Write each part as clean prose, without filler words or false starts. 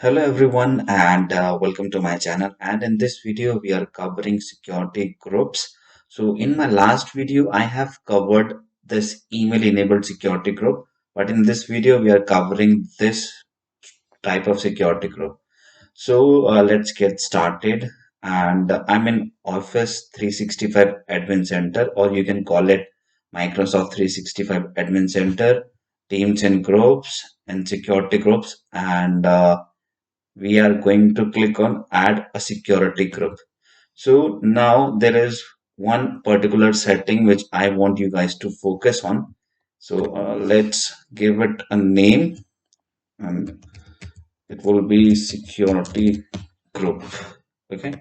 Hello everyone and welcome to my channel, and in this video we are covering security groups. So in my last video I have covered this email enabled security group, but in this video we are covering this type of security group. So let's get started, and I'm in Office 365 Admin Center, or you can call it Microsoft 365 Admin Center, Teams and Groups and Security Groups, and we are going to click on add a security group. So now there is one particular setting which I want you guys to focus on. So let's give it a name, and it will be security group. Okay,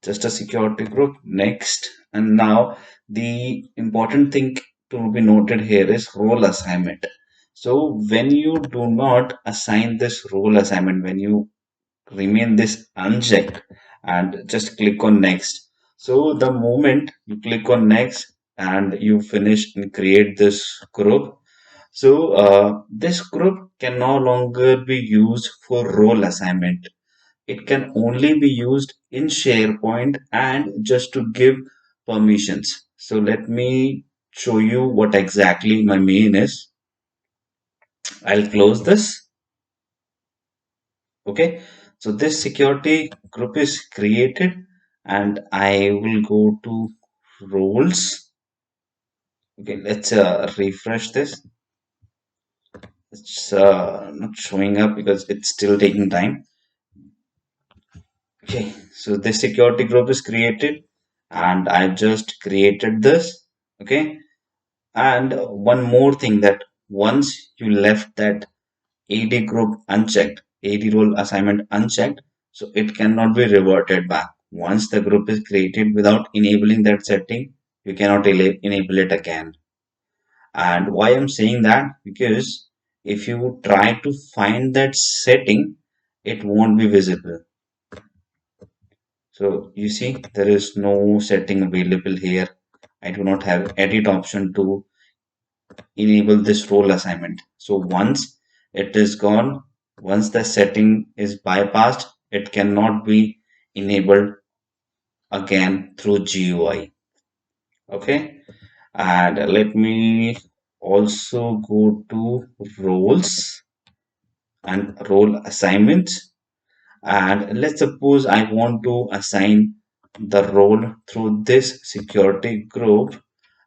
just a security group. Next, and now the important thing to be noted here is role assignment. So when you do not assign this role assignment, when you remain this unchecked and just click on next. So the moment you click on next and you finish and create this group, so this group can no longer be used for role assignment. It can only be used in SharePoint and just to give permissions. So let me show you what exactly my main is. I'll close this. Okay, so this security group is created, and I will go to roles. Okay, let's refresh this. It's not showing up because it's still taking time. Okay, so this security group is created, and I just created this. Okay, and one more thing, that once you left that AD group unchecked, AD role assignment unchecked, so it cannot be reverted back. Once the group is created without enabling that setting, you cannot enable it again. And why I'm saying that? Because if you try to find that setting, it won't be visible. So you see, there is no setting available here. I do not have edit option to enable this role assignment. So once it is gone, once the setting is bypassed, it cannot be enabled again through GUI. Okay, and let me also go to roles and role assignments. And let's suppose I want to assign the role through this security group,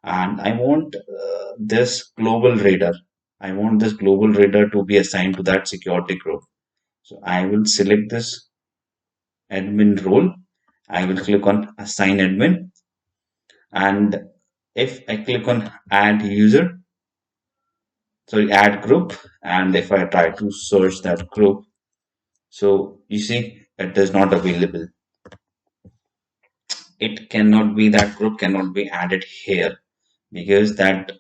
and I want this global radar. I want this global radar to be assigned to that security group. So I will select this admin role. I will click on assign admin, and if I click on add user, sorry, add group, and if I try to search that group, so you see it is not available. It cannot be, that group cannot be added here because that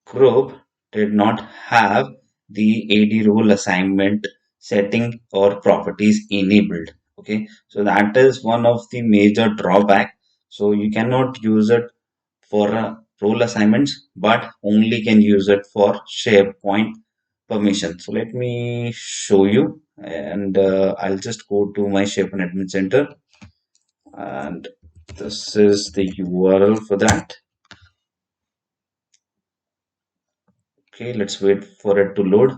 group did not have the AD role assignment setting or properties enabled. Okay, so that is one of the major drawback. So you cannot use it for role assignments, but only can use it for SharePoint permission. So let me show you, and I'll just go to my SharePoint admin center, and this is the URL for that. Okay, let's wait for it to load.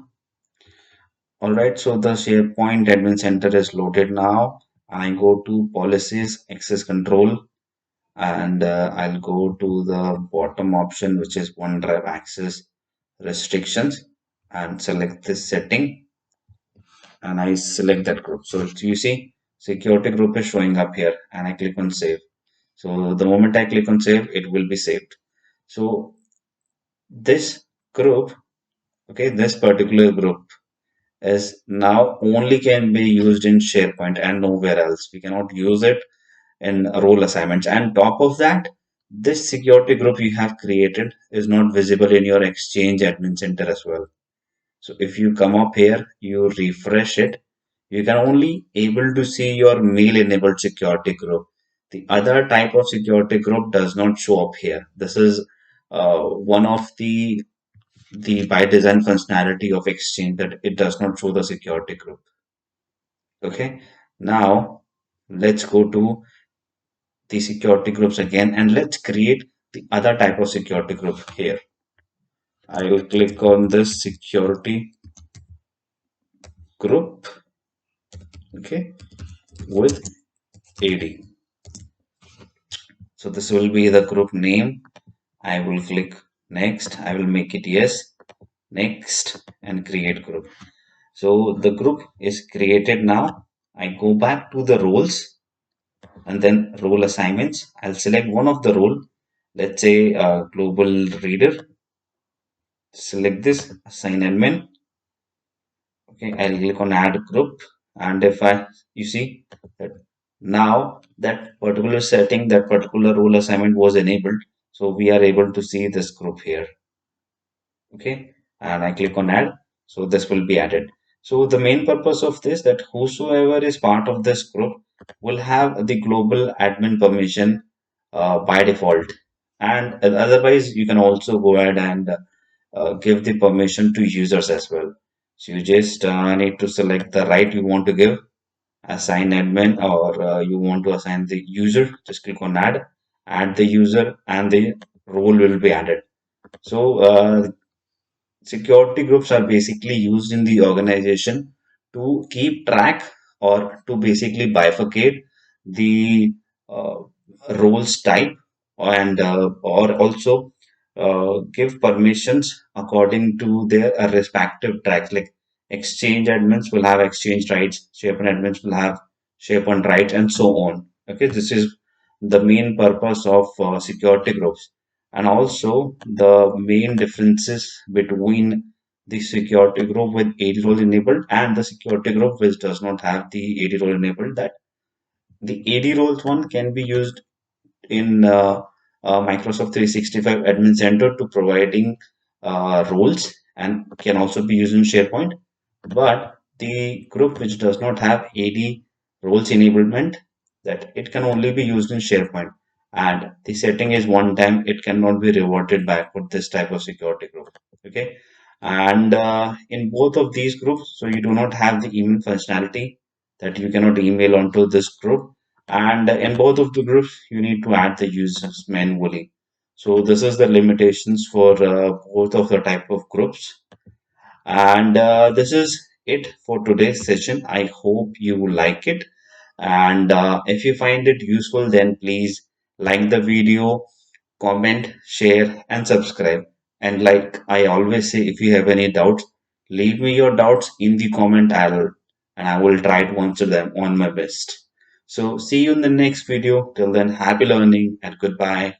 All right, so the SharePoint admin center is loaded now. I go to policies, access control, and I'll go to the bottom option, which is OneDrive access restrictions, and select this setting, and I select that group. So you see, security group is showing up here, and I click on save. So the moment I click on save, it will be saved. So this group, okay, this particular group is now only can be used in SharePoint and nowhere else. We cannot use it in role assignments. And top of that, this security group you have created is not visible in your Exchange admin center as well. So if you come up here, you refresh it, you can only able to see your mail enabled security group. The other type of security group does not show up here. This is one of the by design functionality of Exchange, that it does not show the security group. Okay, now let's go to the security groups again and let's create the other type of security group here. I will click on this security group, okay, with AD. So this will be the group name. I will click next. I will make it yes, next, and create group. So the group is created now. I go back to the roles and then role assignments. I'll select one of the role. Let's say global reader. Select this, assign admin. Okay, I'll click on add group. And if you see that now that particular setting, that particular role assignment was enabled. So we are able to see this group here. Okay, and I click on add. So this will be added. So the main purpose of this that whosoever is part of this group will have the global admin permission by default. And otherwise, you can also go ahead and give the permission to users as well. So you just need to select the right you want to give, assign admin, or you want to assign the user. Just click on add the user, and the role will be added. So security groups are basically used in the organization to keep track or to basically bifurcate the uh, roles type and or also give permissions according to their respective tracks. Like Exchange admins will have Exchange rights, SharePoint admins will have SharePoint rights, and so on. Okay, this is the main purpose of security groups. And also the main differences between the security group with AD role enabled and the security group which does not have the AD role enabled, that the AD roles one can be used in Microsoft 365 Admin Center to providing roles and can also be used in SharePoint. But the group which does not have AD roles enablement, that it can only be used in SharePoint. And the setting is one time, it cannot be reverted back with this type of security group. Okay. And in both of these groups, so you do not have the email functionality that you cannot email onto this group, and in both of the groups you need to add the users manually. So this is the limitations for both of the type of groups. And this is it for today's session. I hope you like it, and if you find it useful, then please like the video, comment, share, and subscribe. And like I always say, if you have any doubts, leave me your doubts in the comment. And I will try to answer them on my best. So see you in the next video. Till then, happy learning and goodbye.